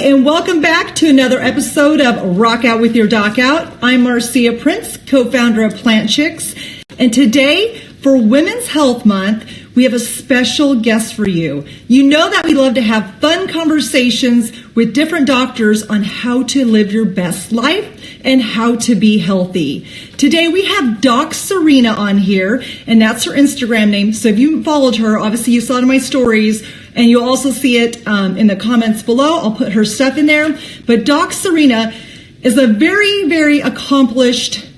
And welcome back to another episode of Rock Out with Your Doc Out. I'm Marcia Prince, co-founder of Plant Chicks, and today for Women's Health Month, we have a special guest for you. You know that we love to have fun conversations with different doctors on how to live your best life and how to be healthy. Today we have Doc Sarina on here, and that's her Instagram name. So if you followed her, obviously you saw it in my stories, and you'll also see it in the comments below. I'll put her stuff in there. But Doc Sarina is a very, very accomplished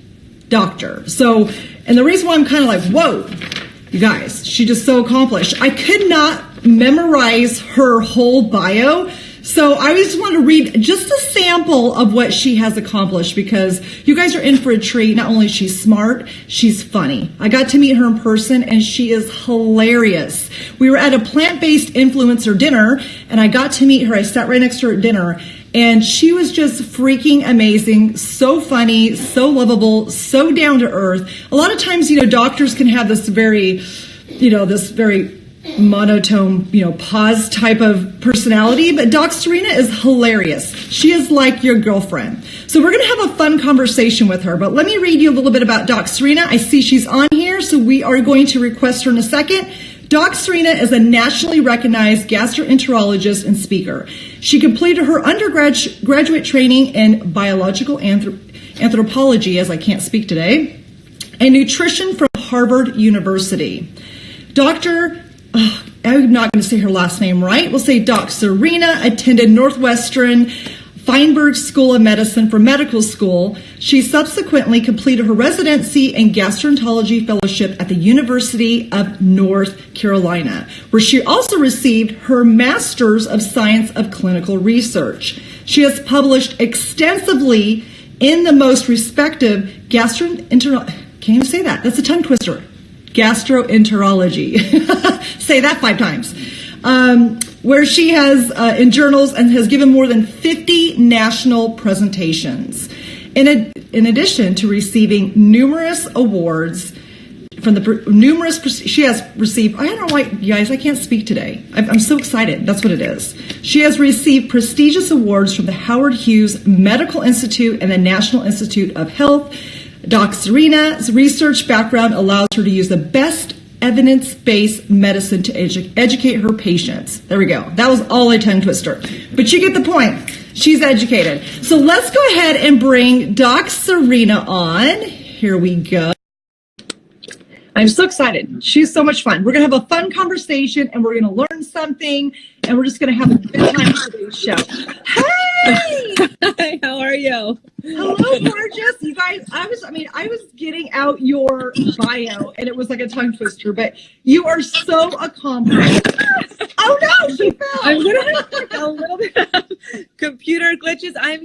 doctor. So, and the reason why I'm kind of like, whoa, you guys, she's just so accomplished. I could not memorize her whole bio. So I just want to read just a sample of what she has accomplished, because you guys are in for a treat. Not only is she smart, she's funny. I got to meet her in person and she is hilarious. We were at a plant-based influencer dinner and I got to meet her. I sat right next to her at dinner and she was just freaking amazing. So funny, so lovable, so down to earth. A lot of times, doctors can have this very monotone, pause type of personality, but Doc Sarina is hilarious. She is like your girlfriend. So we're going to have a fun conversation with her, but let me read you a little bit about Doc Sarina. I see she's on here, so we are going to request her in a second. Doc Sarina is a nationally recognized gastroenterologist and speaker. She completed her undergraduate training in biological anthropology, as I can't speak today, and nutrition from Harvard University. I'm not going to say her last name right. We'll say Doc Sarina attended Northwestern Feinberg School of Medicine for medical school. She subsequently completed her residency and gastroenterology fellowship at the University of North Carolina, where she also received her Master's of Science of Clinical Research. She has published extensively in the most respected gastroenterology. Can't even say that. That's a tongue twister. Gastroenterology. Say that 5 times. Where she has in journals and has given more than 50 national presentations. In addition to receiving numerous awards from she has received, I don't know why, you guys, I can't speak today. I'm so excited. That's what it is. She has received prestigious awards from the Howard Hughes Medical Institute and the National Institute of Health. Doc Sarina's research background allows her to use the best evidence-based medicine to educate her patients. There we go. That was all a tongue twister. But you get the point. She's educated. So let's go ahead and bring Doc Sarina on. Here we go. I'm so excited. She's so much fun. We're going to have a fun conversation and we're going to learn something and we're just going to have a good time for today's show. Hey! Hi, how are you? Hello, gorgeous. You guys, I was getting out your bio and it was like a tongue twister, but you are so accomplished. Oh no, she fell. I'm going to have a little bit of computer glitches. I'm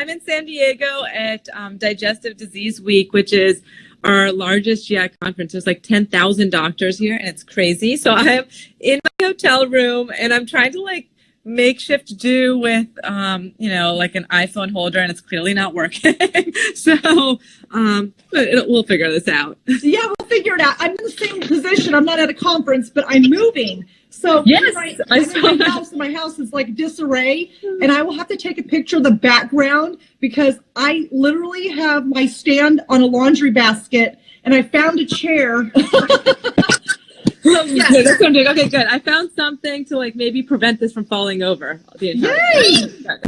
in San Diego at Digestive Disease Week, which is our largest GI conference. There's like 10,000 doctors here and it's crazy. So I'm in my hotel room and I'm trying to makeshift do with, like an iPhone holder, and it's clearly not working. So, but we'll figure this out. Yeah, we'll figure it out. I'm in the same position. I'm not at a conference, but I'm moving. So yes, my house is like disarray, and I will have to take a picture of the background because I literally have my stand on a laundry basket, and I found a chair. Yes. Good, that's what I'm doing. Okay, good. I found something to maybe prevent this from falling over the entire time.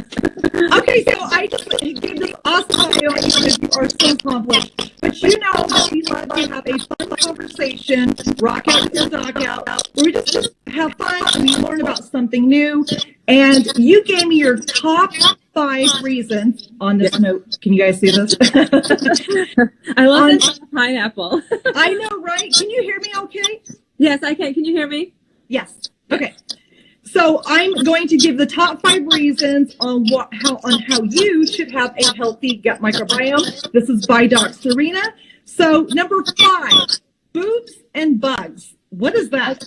Okay, so I just gave this awesome video because you are so accomplished. But we love to have a fun conversation, rock out with your doc out, where we just have fun and we learn about something new. And you gave me your top 5 reasons on this note. Can you guys see this? I love this pineapple. I know, right? Can you hear me okay? Yes, I can. Can you hear me? Yes. Okay. So I'm going to give the top 5 reasons on how you should have a healthy gut microbiome. This is by Doc Sarina. So number 5, boobs and bugs. What is that?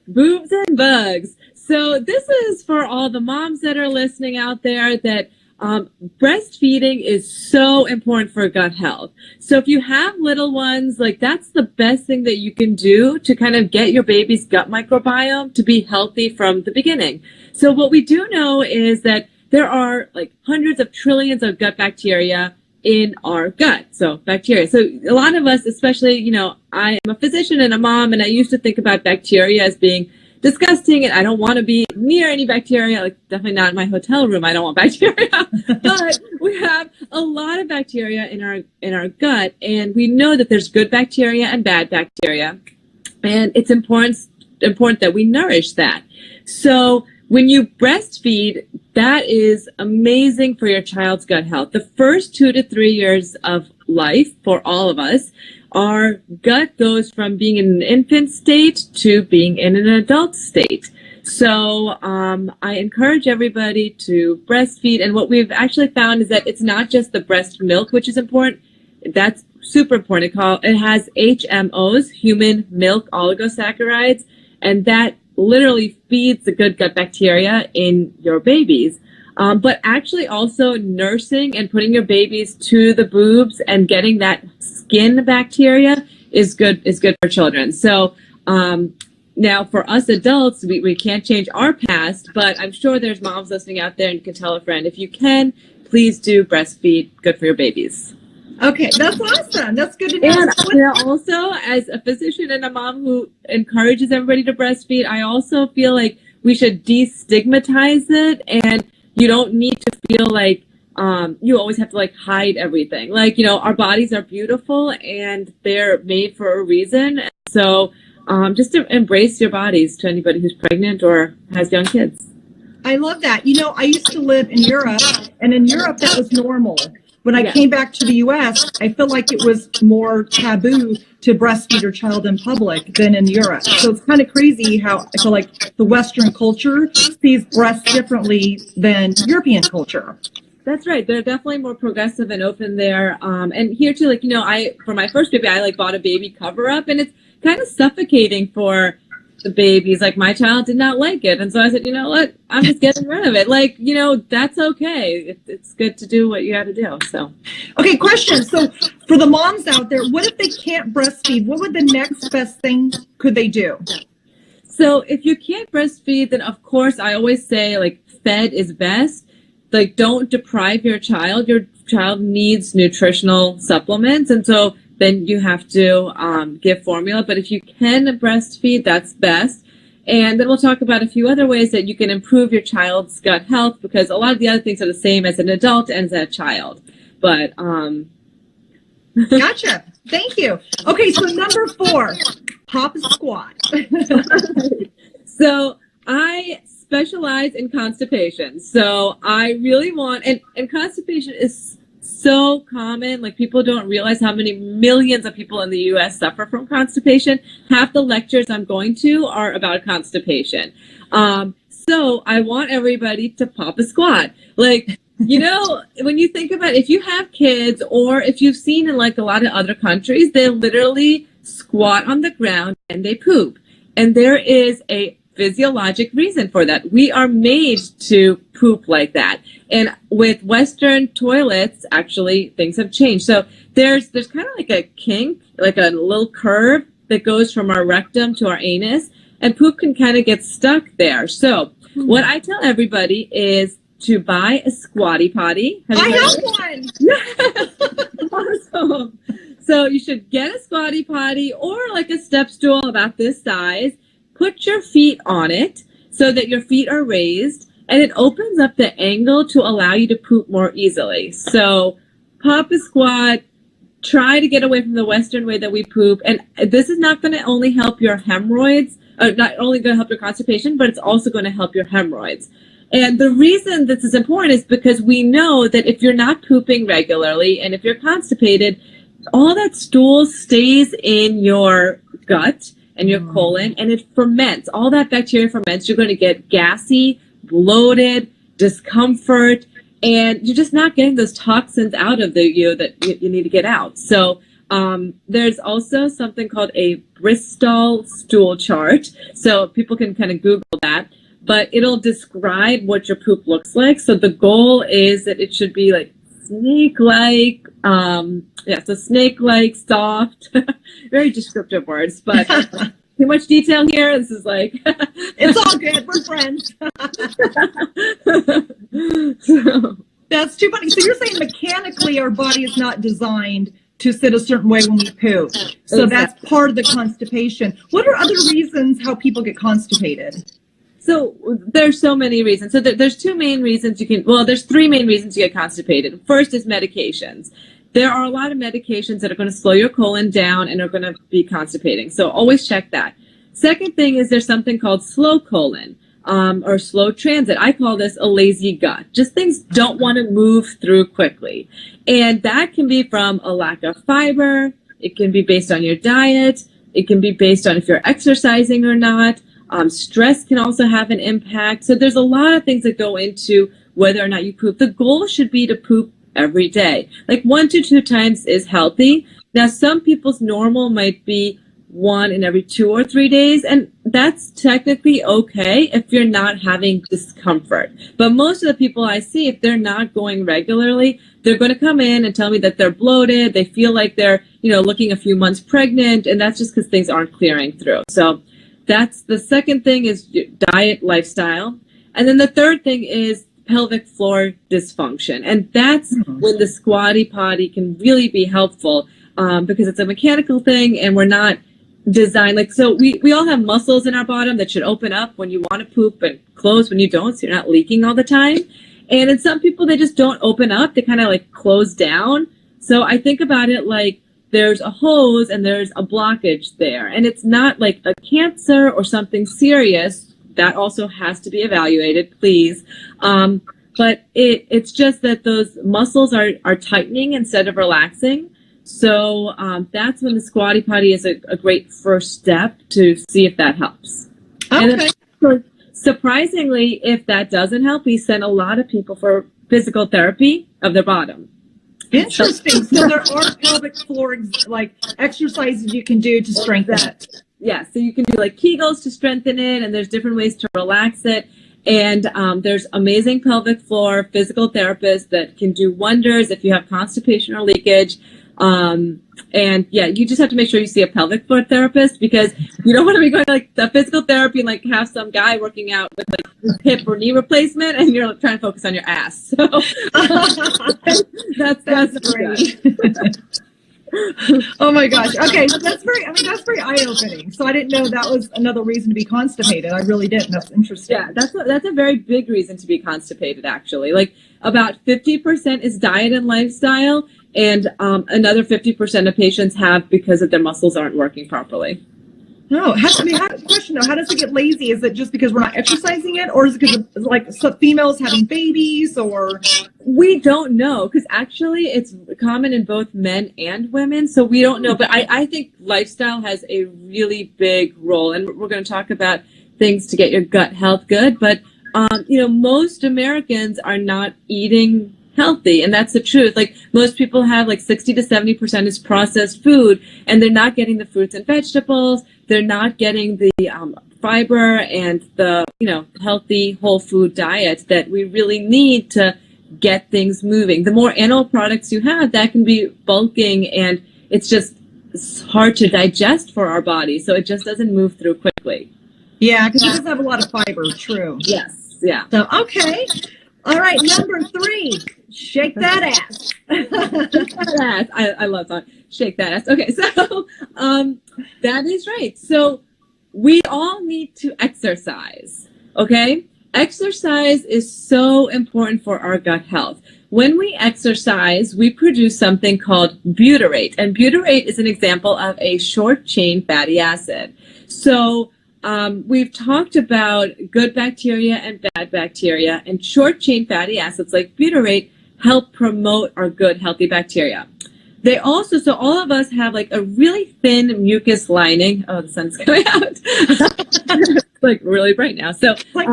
Boobs and bugs. So this is for all the moms that are listening out there that breastfeeding is so important for gut health. So if you have little ones, like that's the best thing that you can do to kind of get your baby's gut microbiome to be healthy from the beginning. So what we do know is that there are like hundreds of trillions of gut bacteria in our gut. So bacteria. So a lot of us, especially, you know, I am a physician and a mom, and I used to think about bacteria as being disgusting, and I don't want to be near any bacteria, like definitely not in my hotel room. I don't want bacteria. But we have a lot of bacteria in our gut, and we know that there's good bacteria and bad bacteria, and it's important that we nourish that. So when you breastfeed, that is amazing for your child's gut health. The first 2 to 3 years of life for all of us, our gut goes from being in an infant state to being in an adult state. So I encourage everybody to breastfeed. And what we've actually found is that it's not just the breast milk, which is important. That's super important. It has HMOs, human milk oligosaccharides, and that literally feeds the good gut bacteria in your babies. But actually also nursing and putting your babies to the boobs and getting that skin bacteria is good for children. So now for us adults, we can't change our past, but I'm sure there's moms listening out there and you can tell a friend. If you can, please do breastfeed. Good for your babies. Okay, that's awesome. That's good to know. And you know, also, as a physician and a mom who encourages everybody to breastfeed, I also feel like we should destigmatize it, and you don't need to feel like you always have to like hide everything. Like, you know, our bodies are beautiful and they're made for a reason. So just to embrace your bodies to anybody who's pregnant or has young kids. I love that. You know, I used to live in Europe, and in Europe that was normal. When I came back to the U.S., I feel like it was more taboo to breastfeed your child in public than in Europe. So it's kind of crazy how I feel like the Western culture sees breasts differently than European culture. That's right. They're definitely more progressive and open there. And here too, like, you know, for my first baby, I like bought a baby cover up, and it's kind of suffocating for the babies. Like, my child did not like it. And so I said, you know what, I'm just getting rid of it. Like, you know, that's okay. It's good to do what you got to do. So, okay, question. So for the moms out there, what if they can't breastfeed? What would the next best thing could they do? So if you can't breastfeed, then of course I always say like fed is best. Like, don't deprive your child. Your child needs nutritional supplements. And so then you have to give formula. But if you can breastfeed, that's best. And then we'll talk about a few other ways that you can improve your child's gut health, because a lot of the other things are the same as an adult and as a child. But Gotcha. Thank you. Okay, so number 4, pop a squat. So I specialize in constipation. So I really want, and constipation is so common. Like, people don't realize how many millions of people in the US suffer from constipation. Half the lectures I'm going to are about constipation. So I want everybody to pop a squat. Like, you know, when you think about it, if you have kids, or if you've seen in like a lot of other countries, they literally squat on the ground and they poop. And there is a physiologic reason for that. We are made to poop like that. And with Western toilets, actually, things have changed. So there's kind of like a kink, like a little curve that goes from our rectum to our anus, and poop can kind of get stuck there. So what I tell everybody is to buy a squatty potty. I have one. Awesome. So you should get a squatty potty or like a step stool about this size. Put your feet on it so that your feet are raised, and it opens up the angle to allow you to poop more easily. So pop a squat, try to get away from the Western way that we poop. And this is not going to only help your hemorrhoids, or not only going to help your constipation, but it's also going to help your hemorrhoids. And the reason this is important is because we know that if you're not pooping regularly and if you're constipated, all that stool stays in your gut and your colon, and it ferments. All that bacteria ferments. You're going to get gassy, bloated, discomfort, and you're just not getting those toxins out of you that you need to get out. So there's also something called a Bristol stool chart. So people can kind of Google that. but it'll describe what your poop looks like. So the goal is that it should be like snake-like, so snake-like, soft, very descriptive words, but too much detail here. This is like, it's all good. We're friends. That's too funny. So you're saying mechanically our body is not designed to sit a certain way when we poop. So Exactly. That's part of the constipation. What are other reasons how people get constipated? So there's so many reasons. So there's two main reasons there's three main reasons you get constipated. First is medications. There are a lot of medications that are going to slow your colon down and are going to be constipating. So always check that. Second thing is there's something called slow colon or slow transit. I call this a lazy gut. Just things don't want to move through quickly. And that can be from a lack of fiber. It can be based on your diet. It can be based on if you're exercising or not. Stress can also have an impact. So there's a lot of things that go into whether or not you poop. The goal should be to poop every day. Like 1 to 2 times is healthy. Now, some people's normal might be 1 in every 2 or 3 days, and that's technically okay if you're not having discomfort. But most of the people I see, if they're not going regularly, they're going to come in and tell me that they're bloated. They feel like they're, looking a few months pregnant, and that's just because things aren't clearing through. So that's the second thing is diet, lifestyle. And then the third thing is pelvic floor dysfunction. And that's when the squatty potty can really be helpful because it's a mechanical thing and we're not designed so we all have muscles in our bottom that should open up when you want to poop and close when you don't, so you're not leaking all the time. And in some people, they just don't open up. They kind of close down. So I think about it like there's a hose and there's a blockage there. And it's not like a cancer or something serious. That also has to be evaluated, please. But it's just that those muscles are tightening instead of relaxing. So that's when the squatty potty is a great first step to see if that helps. Okay. And then, surprisingly, if that doesn't help, we send a lot of people for physical therapy of their bottom. Interesting. So there are pelvic floor exercises you can do to strengthen it. Yeah, so you can do Kegels to strengthen it, and there's different ways to relax it. And there's amazing pelvic floor physical therapists that can do wonders if you have constipation or leakage. And yeah, you just have to make sure you see a pelvic floor therapist because you don't want to be going to the physical therapy and have some guy working out with hip or knee replacement and you're trying to focus on your ass. So that's great. Oh my gosh. Okay. That's very eye-opening. So I didn't know that was another reason to be constipated. I really didn't. That's interesting. Yeah, that's a very big reason to be constipated, actually. About 50% is diet and lifestyle, and another 50% of patients have because of their muscles aren't working properly. No, question though, how does it get lazy? Is it just because we're not exercising it, or is it because of some females having babies, or? We don't know, because actually it's common in both men and women, so we don't know. But I think lifestyle has a really big role, and we're going to talk about things to get your gut health good. But most Americans are not eating healthy, and that's the truth. Most people have 60 to 70% is processed food, and they're not getting the fruits and vegetables. They're not getting the fiber and the healthy whole food diet that we really need to get things moving. The more animal products you have, that can be bulking, and it's hard to digest for our body, so it just doesn't move through quickly. Yeah, because it does have a lot of fiber. True. Yes. Yeah. So okay. All right, number 3, shake that ass. I love that. Shake that ass. Okay, so that is right. So we all need to exercise, okay? Exercise is so important for our gut health. When we exercise, we produce something called butyrate, and butyrate is an example of a short-chain fatty acid. So we've talked about good bacteria and bad bacteria, and short-chain fatty acids like butyrate help promote our good, healthy bacteria. They also, so all of us have a really thin mucus lining. Oh, the sun's coming out. It's really bright now. So, we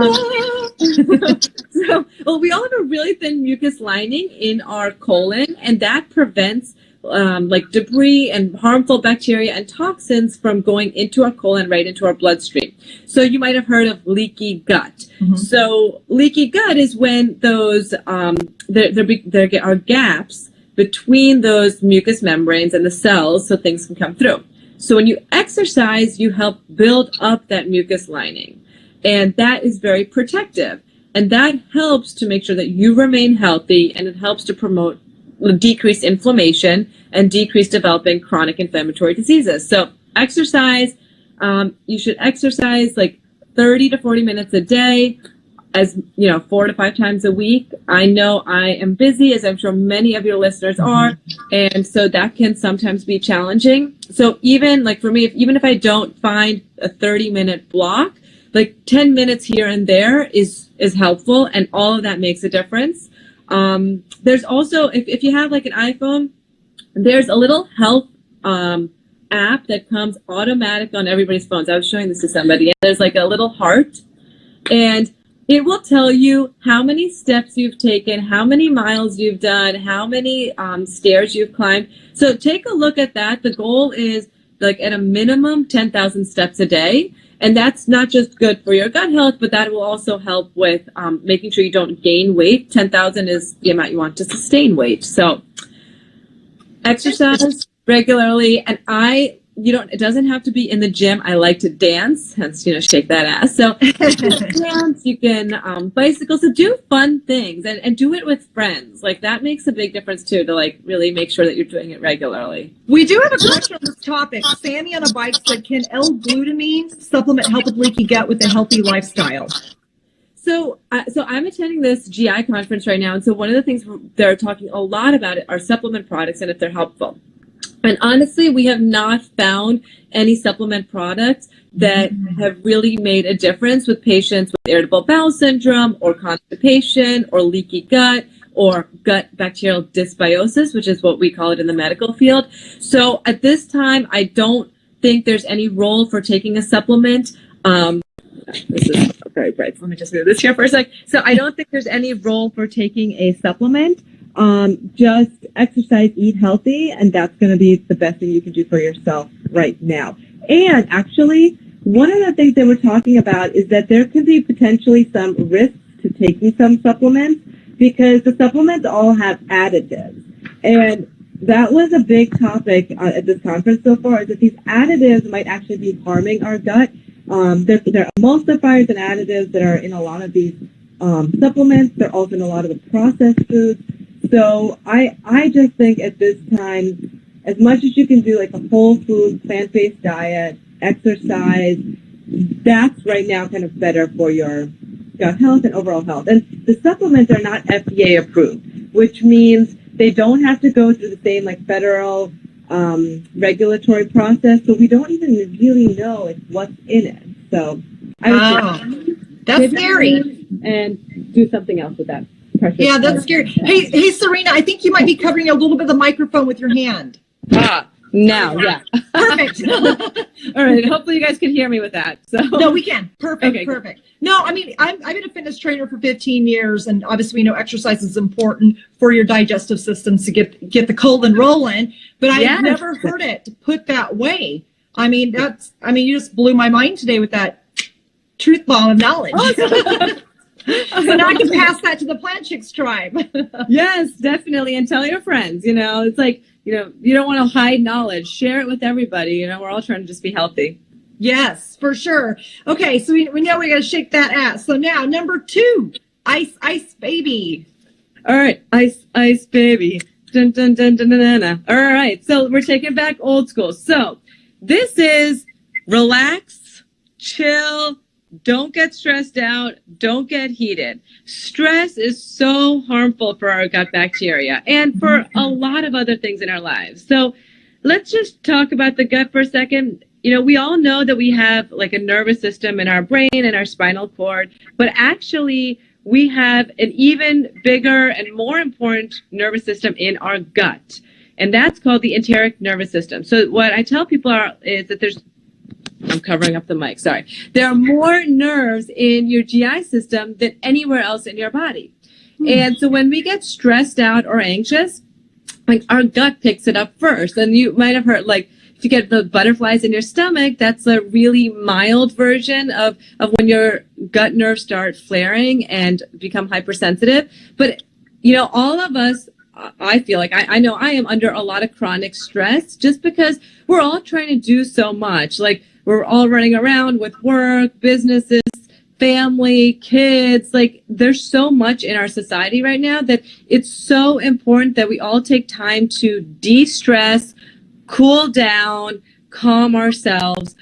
all have a really thin mucus lining in our colon, and that prevents like debris and harmful bacteria and toxins from going into our colon right into our bloodstream. So you might have heard of leaky gut. So leaky gut is when those there are gaps between those mucous membranes and the cells so things can come through. So when you exercise, you help build up that mucus lining, and that is very protective. And that helps to make sure that you remain healthy, and it helps to promote decreased inflammation and decrease developing chronic inflammatory diseases. So exercise, you should exercise like 30 to 40 minutes a day, as 4 to 5 times a week. I know I am busy, as I'm sure many of your listeners are, and so that can sometimes be challenging. So even like for me, even if I don't find a 30-minute block, like 10 minutes here and there is helpful, and all of that makes a difference. There's also, if you have like an iPhone, there's a little health app that comes automatic on everybody's phones. I was showing this to somebody, and there's like a little heart, and it will tell you how many steps you've taken, how many miles you've done, how many stairs you've climbed. So take a look at that. The goal is like at a minimum 10,000 steps a day. And that's not just good for your gut health, but that will also help with making sure you don't gain weight. 10,000 is the amount you want to sustain weight. So exercise regularly. And it doesn't have to be in the gym. I like to dance, hence, shake that ass. So you can dance, you can bicycle. So do fun things and do it with friends. Like that makes a big difference too, to like really make sure that you're doing it regularly. We do have a question on this topic. Sammy on a bike said, can L-glutamine supplement help with leaky gut with a healthy lifestyle? So I'm attending this GI conference right now. And so one of the things they're talking a lot about are supplement products and if they're helpful. And honestly, we have not found any supplement products that have really made a difference with patients with irritable bowel syndrome or constipation or leaky gut or gut bacterial dysbiosis, which is what we call it in the medical field. So at this time, I don't think there's any role for taking a supplement. This is very bright. Let me just move this here for a sec. So I don't think there's any role for taking a supplement. Just exercise, eat healthy, and that's going to be the best thing you can do for yourself right now. And actually, one of the things that we're talking about is that there could be potentially some risks to taking some supplements because the supplements all have additives. And that was a big topic at this conference so far, is that these additives might actually be harming our gut. There are emulsifiers and additives that are in a lot of these supplements. They're also in a lot of the processed foods. So I just think at this time, as much as you can do like a whole food, plant-based diet, exercise, that's right now kind of better for your gut health and overall health. And the supplements are not FDA approved, which means they don't have to go through the same like federal regulatory process. So we don't even really know like what's in it. So I would that's scary. And do something else with that. Yeah, that's scary. Hey, Sarina, I think you might be covering a little bit of the microphone with your hand. Now, yeah. Perfect. All right. Hopefully you guys can hear me with that. So no, we can. Perfect. Okay, perfect. No, I mean, I've been a fitness trainer for 15 years, and obviously we know exercise is important for your digestive systems to get the colon rolling. But I've never heard it put that way. I mean, you just blew my mind today with that truth bomb of knowledge. Awesome. So now I can pass that to the Plant Chicks tribe. Yes, definitely. And tell your friends, it's like, you don't want to hide knowledge. Share it with everybody. We're all trying to just be healthy. Yes, for sure. Okay, so we know we got to shake that ass. So now, number 2, ice baby. All right, ice baby. Dun, dun, dun, dun, dun, dun, dun. All right, so we're taking back old school. So this is relax, chill, don't get stressed out, don't get heated. Stress is so harmful for our gut bacteria and for a lot of other things in our lives. So let's just talk about the gut for a second. We all know that we have like a nervous system in our brain and our spinal cord, but actually we have an even bigger and more important nervous system in our gut. And that's called the enteric nervous system. So what I tell people is that I'm covering up the mic, sorry. There are more nerves in your GI system than anywhere else in your body. And so when we get stressed out or anxious, like our gut picks it up first. And you might have heard, like, if you get the butterflies in your stomach, that's a really mild version of when your gut nerves start flaring and become hypersensitive. But, you know, all of us, I feel like I know I am under a lot of chronic stress just because we're all trying to do so much. Like, we're all running around with work, businesses, family, kids. Like, there's so much in our society right now that it's so important that we all take time to de-stress, cool down, calm ourselves,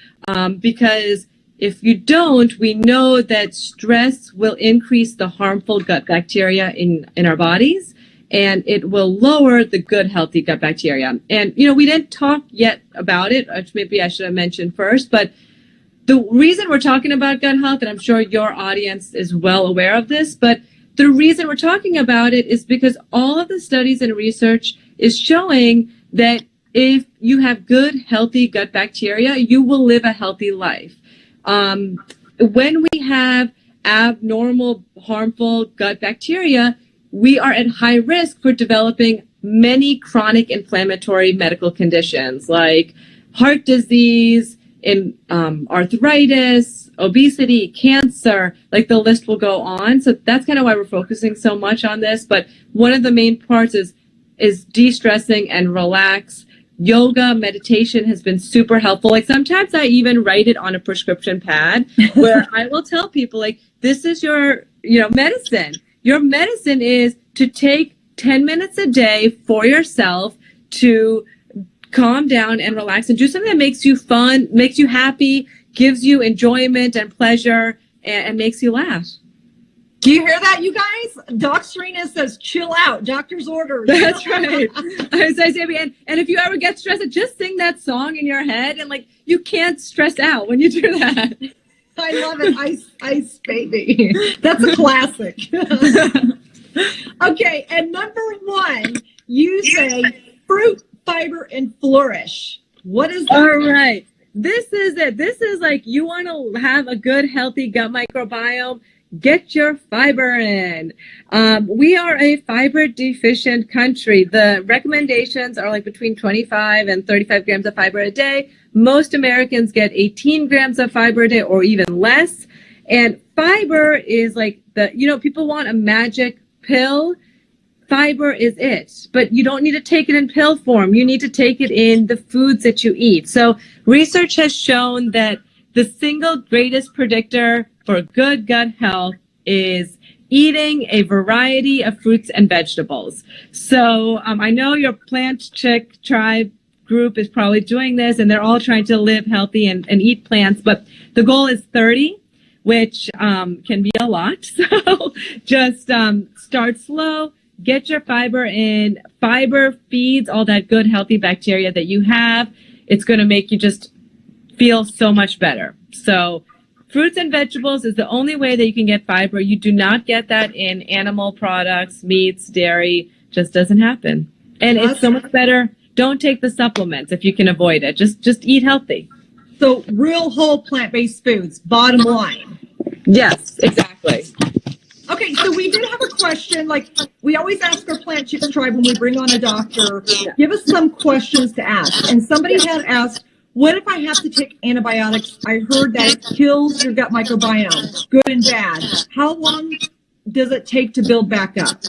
because if you don't, we know that stress will increase the harmful gut bacteria in our bodies, and it will lower the good, healthy gut bacteria. And, you know, we didn't talk yet about it, which maybe I should have mentioned first, but the reason we're talking about gut health, and I'm sure your audience is well aware of this, but the reason we're talking about it is because all of the studies and research is showing that if you have good, healthy gut bacteria, you will live a healthy life. When we have abnormal, harmful gut bacteria, we are at high risk for developing many chronic inflammatory medical conditions like heart disease, arthritis, obesity, cancer, like the list will go on. So that's kind of why we're focusing so much on this. But one of the main parts is de-stressing and relax. Yoga, meditation has been super helpful. Like, sometimes I even write it on a prescription pad where I will tell people, like, this is your, you know, medicine. Your medicine is to take 10 minutes a day for yourself to calm down and relax and do something that makes you fun, makes you happy, gives you enjoyment and pleasure, and makes you laugh. Do you hear that, you guys? Doc Sarina says, chill out. Doctor's orders. That's right. I say, and if you ever get stressed, just sing that song in your head, and like, you can't stress out when you do that. I love it. Ice baby. That's a classic. Okay, and number one, you say fruit, fiber, and flourish. What is that? All right. This is it. This is like, you want to have a good, healthy gut microbiome. Get your fiber in. We are a fiber deficient country. The recommendations are like between 25 and 35 grams of fiber a day. Most Americans get 18 grams of fiber a day or even less. And fiber is like people want a magic pill. Fiber is it, but you don't need to take it in pill form. You need to take it in the foods that you eat. So research has shown that the single greatest predictor for good gut health is eating a variety of fruits and vegetables. So I know your plant chick tribe group is probably doing this, and they're all trying to live healthy and eat plants, but the goal is 30, which can be a lot. So just start slow, get your fiber in. Fiber feeds all that good, healthy bacteria that you have. It's going to make you just feel so much better. So fruits and vegetables is the only way that you can get fiber. You do not get that in animal products, meats, dairy. Just doesn't happen. And it's so much better. Don't take the supplements if you can avoid it. Just eat healthy. So real whole plant-based foods, bottom line. Yes, exactly. Okay, so we did have a question. Like, we always ask our Plant Chicks tribe when we bring on a doctor, give us some questions to ask. And somebody had asked, what if I have to take antibiotics? I heard that it kills your gut microbiome, good and bad. How long does it take to build back up?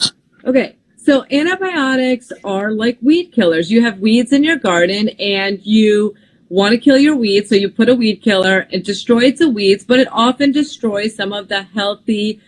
Okay, so antibiotics are like weed killers. You have weeds in your garden and you want to kill your weeds, so you put a weed killer. It destroys the weeds, but it often destroys some of the healthy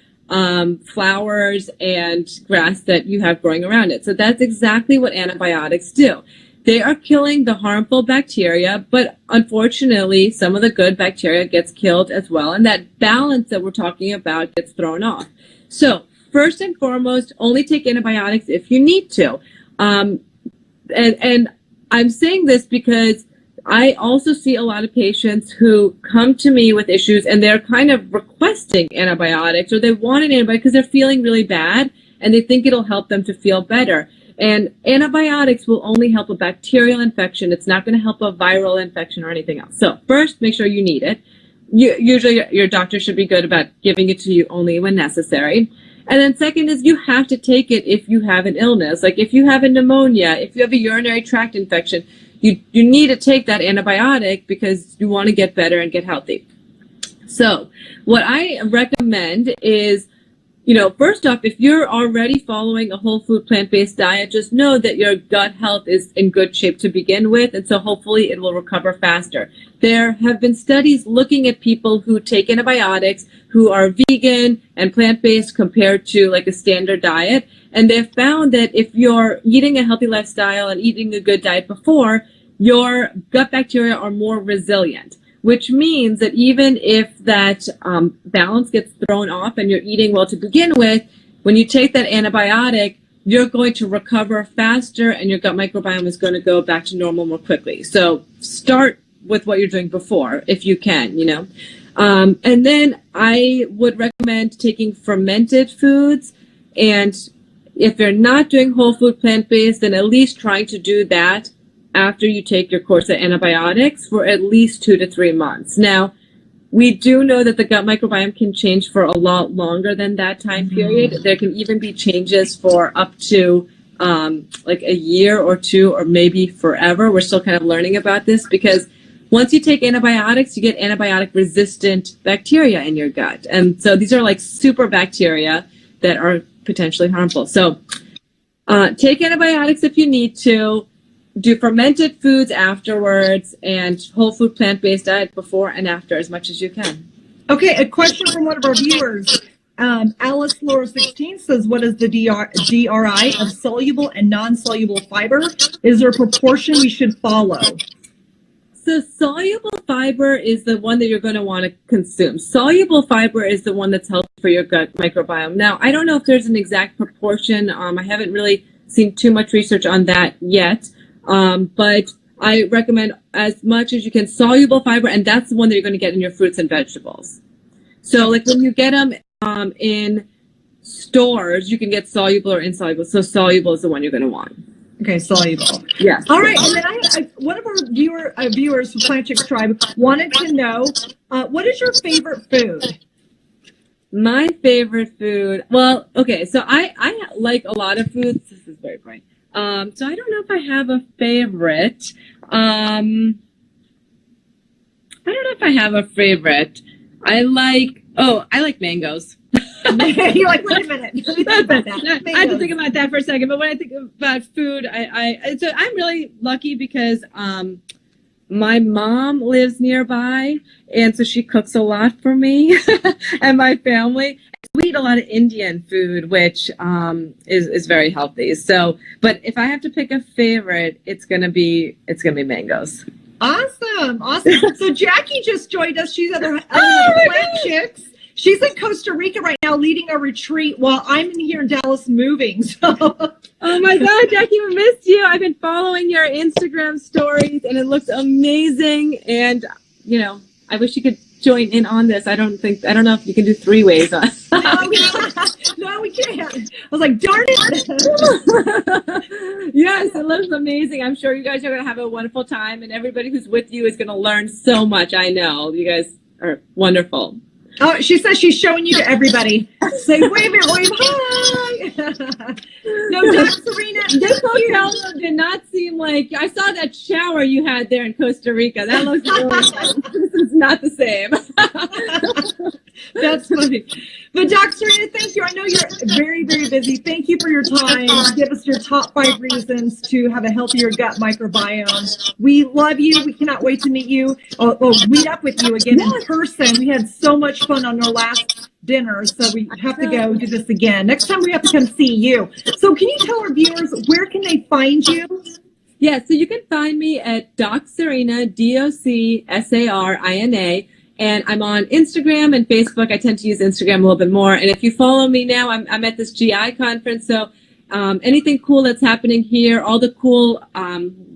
flowers and grass that you have growing around it. So that's exactly what antibiotics do. They are killing the harmful bacteria, but unfortunately, some of the good bacteria gets killed as well. And that balance that we're talking about gets thrown off. So first and foremost, only take antibiotics if you need to. And I'm saying this because I also see a lot of patients who come to me with issues and they're kind of requesting antibiotics, or they want an antibiotic because they're feeling really bad and they think it'll help them to feel better. And antibiotics will only help a bacterial infection. It's not going to help a viral infection or anything else. So first, make sure you need it. Usually your doctor should be good about giving it to you only when necessary. And then second is you have to take it if you have an illness. Like if you have a pneumonia, if you have a urinary tract infection, you need to take that antibiotic because you want to get better and get healthy. So what I recommend is, first off, if you're already following a whole food plant-based diet, just know that your gut health is in good shape to begin with, and so hopefully it will recover faster. There have been studies looking at people who take antibiotics who are vegan and plant-based compared to like a standard diet, and they've found that if you're eating a healthy lifestyle and eating a good diet before, your gut bacteria are more resilient, which means that even if that balance gets thrown off and you're eating well to begin with, when you take that antibiotic, you're going to recover faster and your gut microbiome is going to go back to normal more quickly. So start with what you're doing before, if you can, And then I would recommend taking fermented foods. And if you're not doing whole food plant-based, then at least trying to do that after you take your course of antibiotics for at least 2 to 3 months. Now, we do know that the gut microbiome can change for a lot longer than that time period. There can even be changes for up to like a year or two, or maybe forever. We're still kind of learning about this because once you take antibiotics, you get antibiotic resistant bacteria in your gut. And so these are like super bacteria that are potentially harmful. So take antibiotics if you need to. Do fermented foods afterwards, and whole food plant-based diet before and after as much as you can. Okay, a question from one of our viewers. Alice Laura 16 says, what is the DRI of soluble and non-soluble fiber? Is there a proportion we should follow? So soluble fiber is the one that you're going to want to consume. Soluble fiber is the one that's healthy for your gut microbiome. Now, I don't know if there's an exact proportion. I haven't really seen too much research on that yet. But I recommend as much as you can soluble fiber, and that's the one that you're going to get in your fruits and vegetables. So like when you get them in stores, you can get soluble or insoluble. So soluble is the one you're going to want. Okay, soluble. Yes. All right, and then one of our viewers from Plant Chicks Tribe wanted to know, what is your favorite food? My favorite food, well, okay, so I like a lot of foods. This is very bright. So I don't know if I have a favorite. I don't know if I have a favorite. I like mangoes. You're like, wait a minute. Let me think about that. I have to think about that for a second. But when I think about food, so I'm really lucky because my mom lives nearby, and so she cooks a lot for me and my family. We eat a lot of Indian food, which is very healthy. So, but if I have to pick a favorite, it's gonna be mangoes. Awesome. So Jackie just joined us. She's at the Plant Chicks. She's in Costa Rica right now leading a retreat while I'm in here in Dallas moving. So. Oh my God, Jackie, we missed you. I've been following your Instagram stories and it looks amazing. And, I wish you could join in on this. I don't know if you can do 3 ways on. No, we can't. I was like, darn it. Yes, it looks amazing. I'm sure you guys are going to have a wonderful time, and everybody who's with you is going to learn so much. I know. You guys are wonderful. Oh, she says she's showing you to everybody. Say, wave hi. No, Dr. Sarina, this hotel did not seem like, I saw that shower you had there in Costa Rica. That looks really nice. This is not the same. That's funny. But Dr. Sarina, thank you. I know you're very, very busy. Thank you for your time. Give us your top 5 reasons to have a healthier gut microbiome. We love you. We cannot wait to meet you or meet up with you again in person. We had so much fun on our last dinner, so we have to go do this again. Next time we have to come see you. So can you tell our viewers, where can they find you? Yeah, so you can find me at Doc Sarina, DOCSARINA, and I'm on Instagram and Facebook. I tend to use Instagram a little bit more. And if you follow me now, I'm at this GI conference, so anything cool that's happening here, all the cool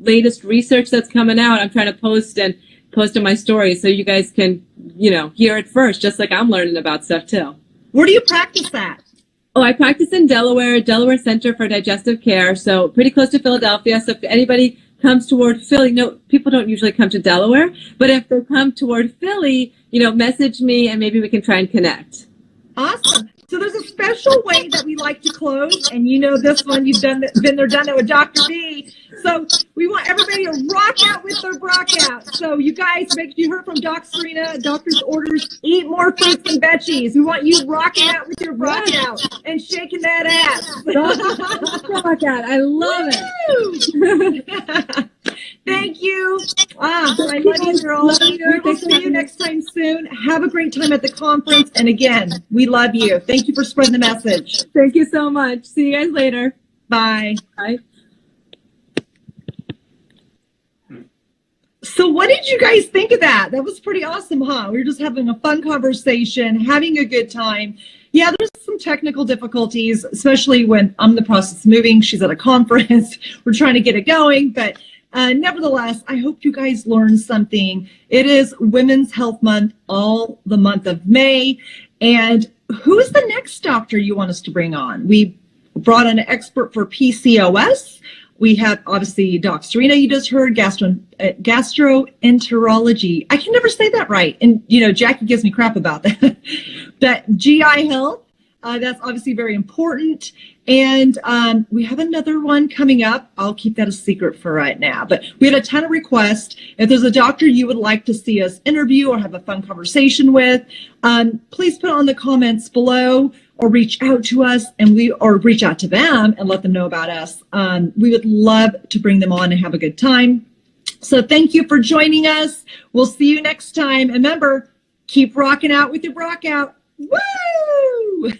latest research that's coming out, I'm trying to post in my stories so you guys can, hear it first, just like I'm learning about stuff too. Where do you practice at? Oh, I practice in Delaware Center for Digestive Care, so pretty close to Philadelphia. So if anybody comes toward Philly, people don't usually come to Delaware, but if they come toward Philly, message me and maybe we can try and connect. Awesome. So there's a special way that we like to close, and you know this one, you've been there, done it with Dr. B. So we want everybody to rock out with their rock out. So you guys, make sure you heard from Doc Sarina, doctor's orders, eat more fruits and veggies. We want you rocking out with your rock out and shaking that ass. Rock out. I love it. Thank you. I love you, girls. We will see you next time soon. Have a great time at the conference. And again, we love you. Thank you for spreading the message. Thank you so much. See you guys later. Bye. Bye. So what did you guys think of that? That was pretty awesome, huh? We were just having a fun conversation, having a good time. Yeah, there's some technical difficulties, especially when I'm in the process of moving. She's at a conference. We're trying to get it going, but nevertheless, I hope you guys learned something. It is Women's Health Month, all the month of May. And who is the next doctor you want us to bring on? We brought on an expert for PCOS. We have, obviously, Doc Sarina, you just heard, gastroenterology. I can never say that right. And, you know, Jackie gives me crap about that. But GI health, that's obviously very important. And we have another one coming up. I'll keep that a secret for right now. But we had a ton of requests. If there's a doctor you would like to see us interview or have a fun conversation with, please put it on the comments below or reach out to us or reach out to them and let them know about us. We would love to bring them on and have a good time. So thank you for joining us. We'll see you next time. And remember, keep rocking out with your rock out. Woo!